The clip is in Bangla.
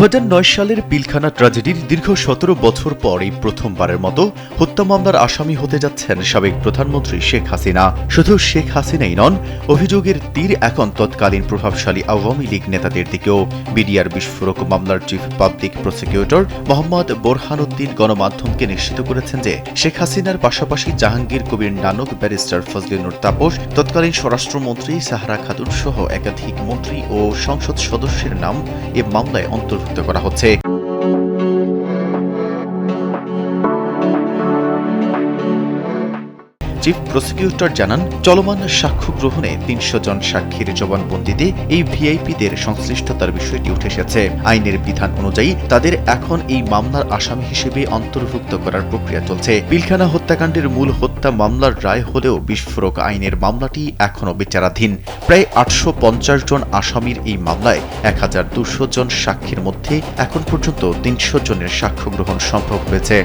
2009 সালের পিলখানা ট্র্যাজেডির দীর্ঘ 17 বছর পর এই প্রথমবারের মতো হত্যা মামলার আসামি হতে যাচ্ছেন সাবেক প্রধানমন্ত্রী শেখ হাসিনা। শুধু শেখ হাসিনাই নন, অভিযোগের তীর এখন তৎকালীন প্রভাবশালী আওয়ামী লীগ নেতাদের দিকেও। বিডিআর বিস্ফোরক মামলার chief public prosecutor Mohammad Borhanuddin গণমাধ্যমকে নিশ্চিত করেছেন যে শেখ হাসিনার পাশাপাশি জাহাঙ্গীর কবির নানক, ব্যারিস্টার ফজলে নূর তাপস, তৎকালীন স্বরাষ্ট্রমন্ত্রী সাহারা খাতুন সহ একাধিক মন্ত্রী ও সংসদ সদস্যের নাম এ মামলায় অন্তর্ভুক্ত করা হচ্ছে। চিফ প্রসিকিউটর জানান, চলমান সাক্ষ্য গ্রহণে ৩০০ জন সাক্ষীর জবানবন্দিতে এই ভিআইপিদের সংশ্লিষ্টতার বিষয়টি উঠে এসেছে। আইনের বিধান অনুযায়ী তাদের এখন এই মামলার আসামি হিসেবে অন্তর্ভুক্ত করার প্রক্রিয়া চলছে। পিলখানা হত্যাকাণ্ডের মূল হত্যা মামলার রায় হলেও বিস্ফোরক আইনের মামলাটি এখনও বিচারাধীন। প্রায় ৮৫০ জন আসামির এই মামলায় ১২০০ জন সাক্ষীর মধ্যে এখন পর্যন্ত ৩০০ জনের সাক্ষ্য গ্রহণ সম্ভব হয়েছে।